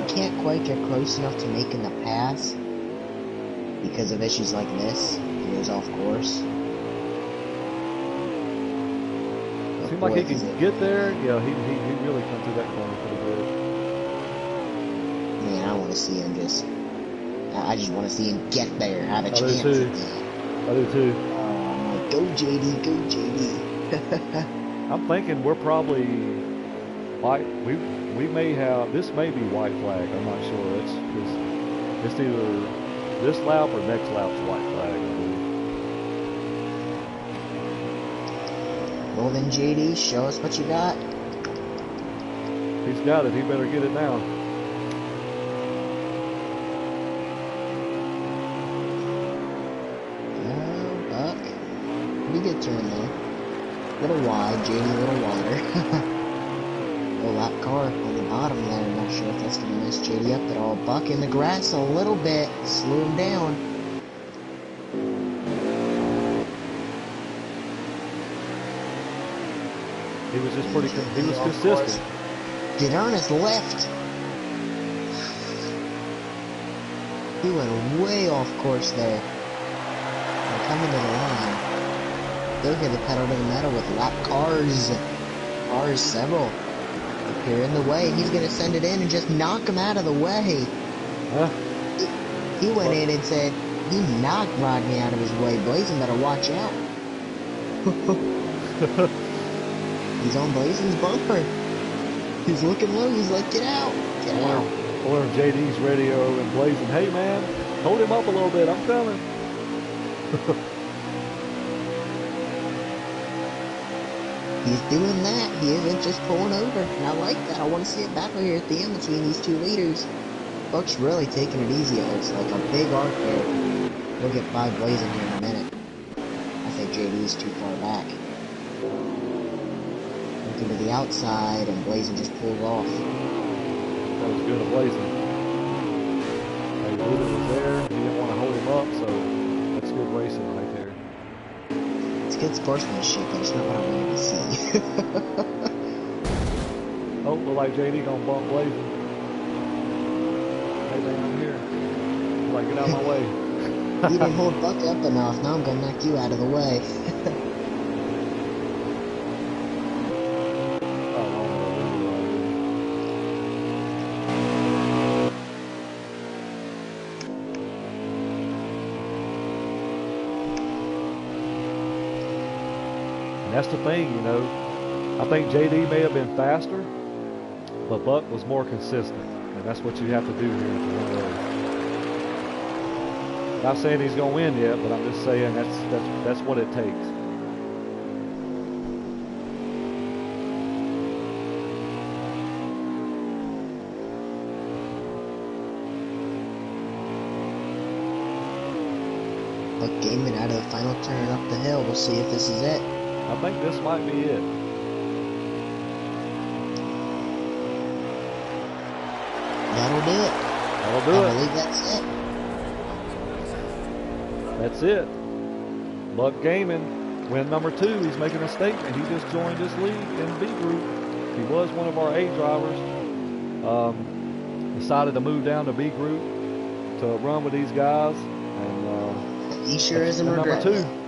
can't quite get close enough to making the pass because of issues like this. He goes off course. Seems like he can get there. Yeah, he really come through that corner pretty good. Man, I want to see him I just want to see him get there, have a chance. I do too. I'm like, go JD, go JD. I'm thinking we're probably we may have, this may be white flag. I'm not sure. It's either this lap or next lap's white flag. I believe. Well then, JD, show us what you got. He's got it. He better get it down. Oh, Buck. Pretty good turn there. Little wide, JD, a little wider. Oh, lap car on the bottom there. Not sure if that's going to mess JD up at all. Buck in the grass a little bit. Slew him down. He was just pretty. He was consistent. Did Ernest lift? He went way off course there. And coming to the line. They'll get the pedal to the metal with lap cars. Cars, several. Appear in the way. He's going to send it in and just knock him out of the way. Huh? He went in and said, he knocked Rodney out of his way. Blazin better watch out. He's on Blazin's bumper. He's looking low. He's like, get out. Get out. Or JD's radio and Blazing, hey man, hold him up a little bit. I'm coming. He's doing that. He isn't just pulling over. And I like that. I want to see it back here at the end between these two leaders. Buck's really taking it easy. It looks like a big arc there. We'll get by Blazing here in a minute. I think JD's too far back. Looking to the outside, and Blazing just pulled off. That was good of Blazing. He knew it was there. He didn't want to hold him up, so that's good racing right there. It's good sportsmanship, but it's not what I wanted to see. Oh, look like JD gonna bump Blazing. Hey man, I'm here. Like, get out of my way. You didn't hold Buck up enough. Now I'm gonna knock you out of the way. And that's the thing, you know. I think JD may have been faster, but Buck was more consistent. And that's what you have to do here to win a race. Not saying he's going to win yet, but I'm just saying that's what it takes. Buck Gaiman out of the final turn up the hill. We'll see if this is it. I think this might be it. That'll do it. That'll do it. I believe that's it. That's it. Buck Gaiman, win number 2. He's making a statement. He just joined this league in B group. He was one of our A drivers. Decided to move down to B group to run with these guys. And he sure isn't number 2.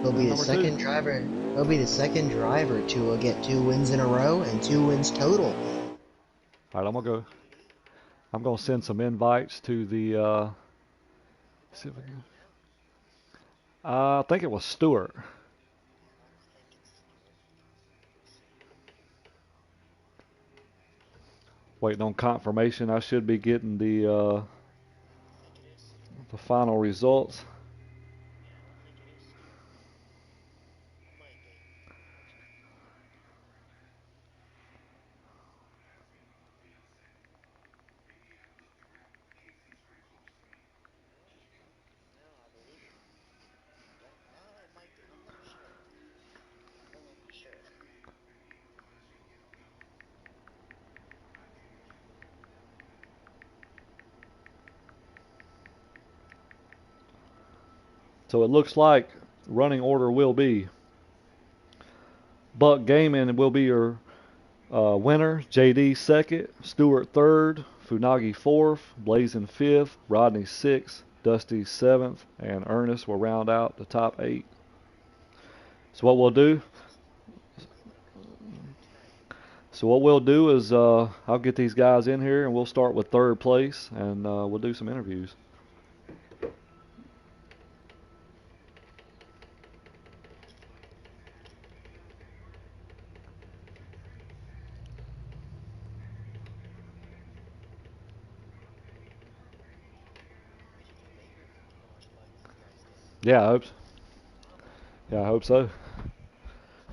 He'll be the second driver. He'll be the second driver to get 2 wins in a row and 2 wins total. All right, I'm gonna send some invites to the. See if I can. I think it was Stewart. Waiting on confirmation. I should be getting the final results. So it looks like running order will be Buck Gaiman will be your winner, JD second, Stewart third, Funagi fourth, Blazin fifth, Rodney sixth, Dusty seventh, and Ernest will round out the top 8. So what we'll do is I'll get these guys in here and we'll start with third place and we'll do some interviews. Yeah, I hope so.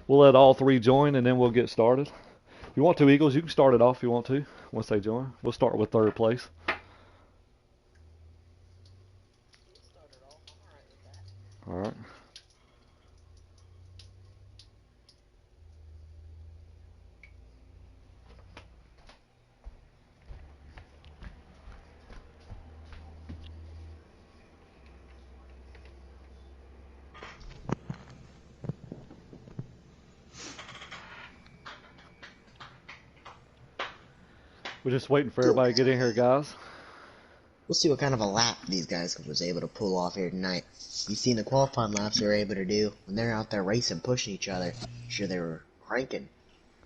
we'll let all three join, and then we'll get started. If you want to, Eagles, you can start it off if you want to once they join. We'll start with third place. All right. We're just waiting for everybody to get in here, guys. We'll see what kind of a lap these guys was able to pull off here tonight. You've seen the qualifying laps they were able to do when they're out there racing, pushing each other. Sure, they were cranking.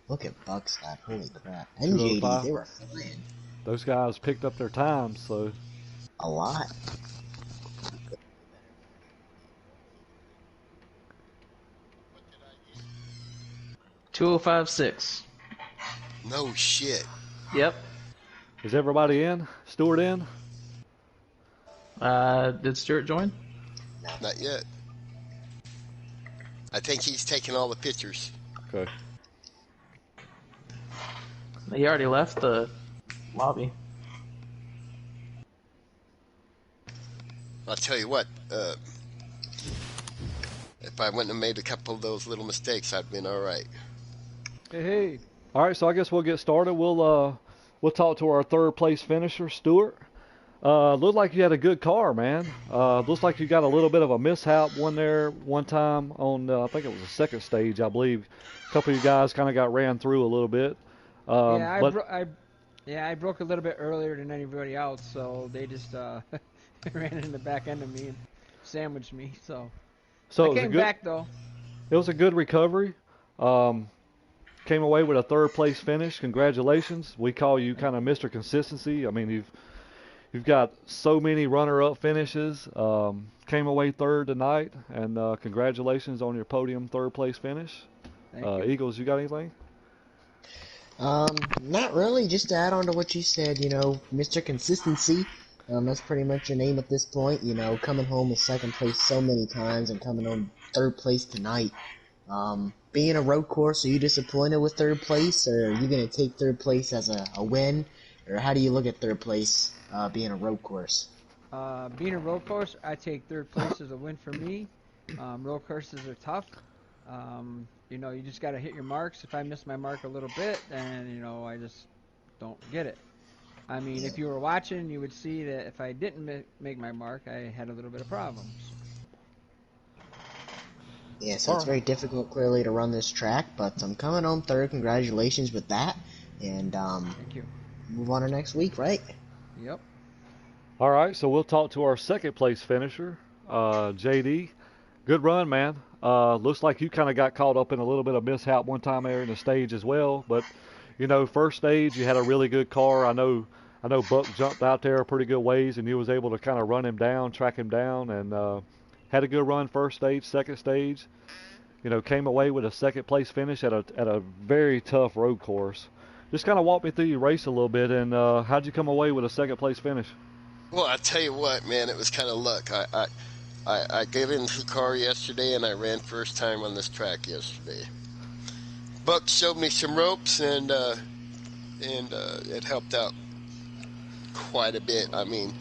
Look at Buck's lap. Holy crap. And JD, they were flying. Those guys picked up their time, so. A lot. $205.6. No shit. Yep. Is everybody in? Stewart in? Did Stewart join? Not yet. I think he's taking all the pictures. Okay. He already left the lobby. I'll tell you what, if I wouldn't have made a couple of those little mistakes, I'd been all right. Hey. All right, so I guess we'll get started. We'll talk to our third place finisher, Stewart. Looked like you had a good car, man. Looks like you got a little bit of a mishap one time on, I think it was the second stage, I believe. A couple of you guys kind of got ran through a little bit. I broke a little bit earlier than anybody else, so they just ran in the back end of me and sandwiched me. So I came back though. It was a good recovery. Came away with a third place finish. Congratulations. We call you kind of Mr. Consistency. I mean, you've got so many runner-up finishes. Came away third tonight, and congratulations on your podium third place finish. Thank you. Eagles, you got anything? Not really. Just to add on to what you said, Mr. Consistency. That's pretty much your name at this point. Coming home with second place so many times and coming home third place tonight. Being a road course, are you disappointed with third place, or are you going to take third place as a win? Or how do you look at third place being a road course? Being a road course, I take third place as a win for me. Road courses are tough. You just got to hit your marks. If I miss my mark a little bit, then, I just don't get it. I mean, if you were watching, you would see that if I didn't make my mark, I had a little bit of problems. Yeah, so it's very difficult, clearly, to run this track, but I'm coming home third. Congratulations with that. And thank you. Move on to next week, right? Yep. All right, so we'll talk to our second place finisher, JD. Good run, man. Looks like you kind of got caught up in a little bit of mishap one time there in the stage as well. But, first stage you had a really good car. I know Buck jumped out there a pretty good ways, and you was able to kind of run him down, track him down, and had a good run first stage, second stage. Came away with a second place finish at a very tough road course. Just kind of walk me through your race a little bit, and how'd you come away with a second place finish? Well, I tell you what, man, it was kind of luck. I got into the car yesterday, and I ran first time on this track yesterday. Buck showed me some ropes, and it helped out quite a bit. I mean,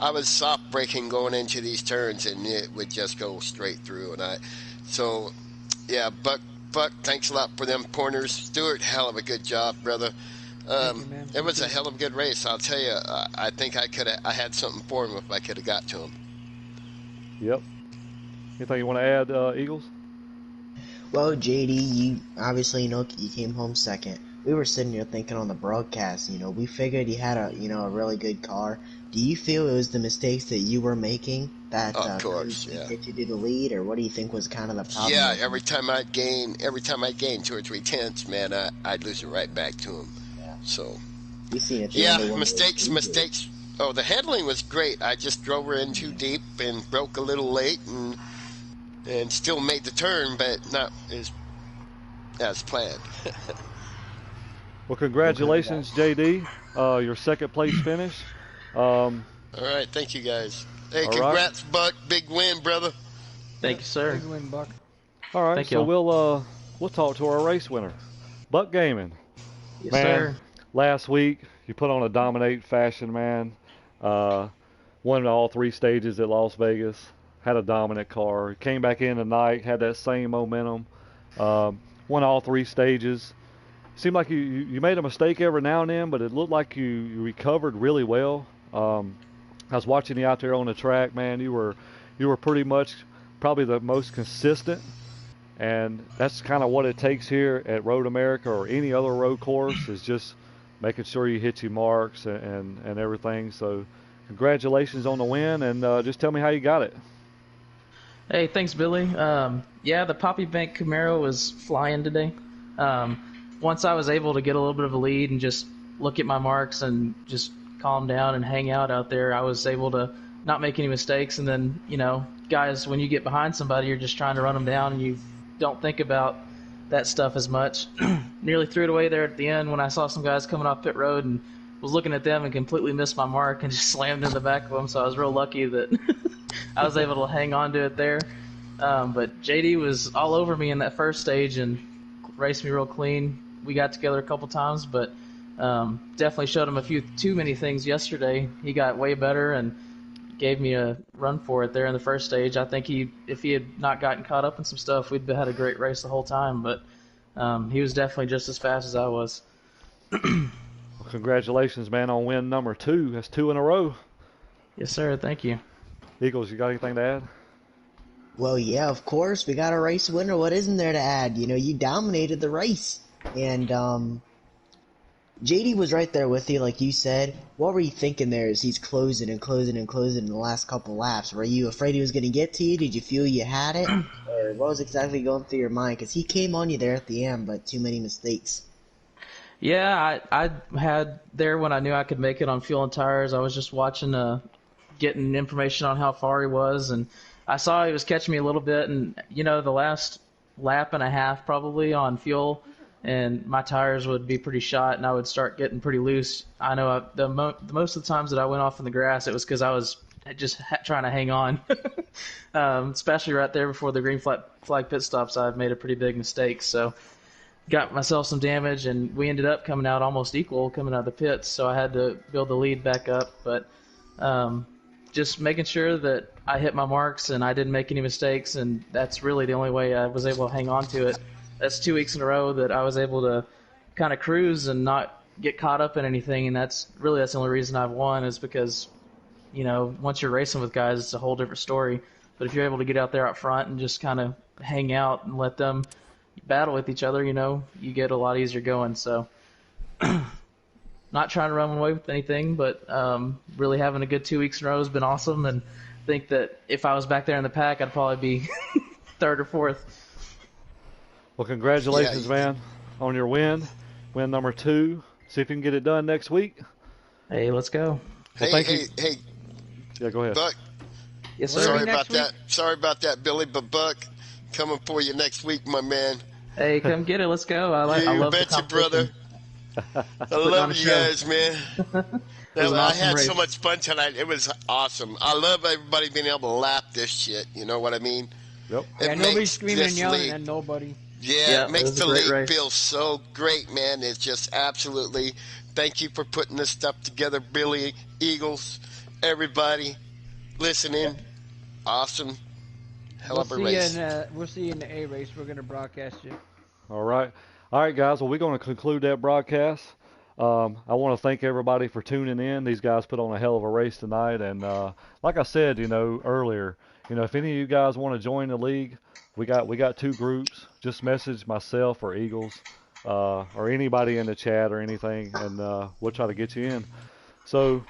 I was soft braking going into these turns, and it would just go straight through. Buck, thanks a lot for them pointers. Stewart, hell of a good job, brother. It was a hell of a good race. I'll tell you, I think I had something for him if I could have got to him. Yep. Anything you want to add, Eagles? Well, JD, you obviously you came home second. We were sitting here thinking on the broadcast, we figured you had a really good car. Do you feel it was the mistakes that you were making that of course, get you to the lead, or what do you think was kind of the problem? Yeah, every time I'd gain 2 or 3 tenths, man, I'd lose it right back to him. Yeah. So. You seen it. Yeah, mistakes. Oh, the handling was great. I just drove her in too deep and broke a little late, and still made the turn, but not as planned. Well, congratulations, JD. Your second place finish. All right, thank you guys. Hey, congrats, Buck. Big win, brother. Thank you, sir. Big win, Buck. All right, Thank so you. we'll talk to our race winner, Buck Gaming. Yes, Man, sir. last week you put on a dominate fashion, man. Won all 3 stages at Las Vegas. Had a dominant car. Came back in tonight, had that same momentum. Won all 3 stages. Seemed like you made a mistake every now and then, but it looked like you recovered really well. I was watching you out there on the track, man. You were pretty much probably the most consistent, and that's kind of what it takes here at Road America or any other road course is just making sure you hit your marks and everything. So, congratulations on the win, and just tell me how you got it. Hey, thanks, Billy. Yeah, the Poppy Bank Camaro was flying today. Once I was able to get a little bit of a lead and just look at my marks and just calm down and hang out there, I was able to not make any mistakes. And then, guys, when you get behind somebody, you're just trying to run them down and you don't think about that stuff as much. Nearly threw it away there at the end when I saw some guys coming off pit road and was looking at them and completely missed my mark and just slammed in the back of them. So I was real lucky that I was able to hang on to it there. But JD was all over me in that first stage and raced me real clean. We got together a couple times, but definitely showed him a few too many things yesterday. He got way better and gave me a run for it there in the first stage. I think if he had not gotten caught up in some stuff, we'd had a great race the whole time. But he was definitely just as fast as I was. Well, congratulations, man, on win number 2. That's 2 in a row. Yes, sir. Thank you. Eagles, you got anything to add? Well, yeah, of course. We got a race winner. What isn't there to add? You dominated the race. And JD was right there with you, like you said. What were you thinking there as he's closing and closing and closing in the last couple laps? Were you afraid he was going to get to you? Did you feel you had it? Or what was exactly going through your mind? Because he came on you there at the end, but too many mistakes. Yeah, I had there when I knew I could make it on fuel and tires. I was just watching, getting information on how far he was, and I saw he was catching me a little bit. And the last lap and a half probably on fuel, and my tires would be pretty shot, and I would start getting pretty loose. I know the most of the times that I went off in the grass, it was because I was just trying to hang on. Especially right there before the green flag pit stops, I've made a pretty big mistake. So got myself some damage, and we ended up coming out almost equal coming out of the pits. So I had to build the lead back up, but just making sure that I hit my marks and I didn't make any mistakes, and that's really the only way I was able to hang on to it. That's 2 weeks in a row that I was able to kind of cruise and not get caught up in anything, and that's the only reason I've won is because, once you're racing with guys, it's a whole different story. But if you're able to get out there up front and just kind of hang out and let them battle with each other, you get a lot easier going. So not trying to run away with anything, but really having a good 2 weeks in a row has been awesome, and I think that if I was back there in the pack, I'd probably be third or fourth. Well, congratulations, man, on your win number 2. See if you can get it done next week. Hey, let's go. Well, hey, Yeah, go ahead. Buck. Yes, sir. Sorry about that, Billy, but Buck, coming for you next week, my man. Hey, come get it. Let's go. I love bet the you, brother. I love you guys, man. I had so much fun tonight. It was awesome. I love everybody being able to lap this shit. You know what I mean? Yep. Yeah, nobody's screaming and yelling at nobody. Yeah, it makes the league race. feel so great, man. It's just absolutely. Thank you for putting this stuff together, Billy, Eagles, everybody listening. Awesome. Hell of a race. We'll see you in the A race. We're going to broadcast you. All right, guys. Well, we're going to conclude that broadcast. I want to thank everybody for tuning in. These guys put on a hell of a race tonight, and like I said, earlier, if any of you guys want to join the league, we got 2 groups. Just message myself or Eagles, or anybody in the chat or anything, and we'll try to get you in. So,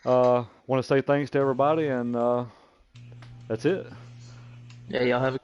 want to say thanks to everybody, and that's it. Yeah, y'all have a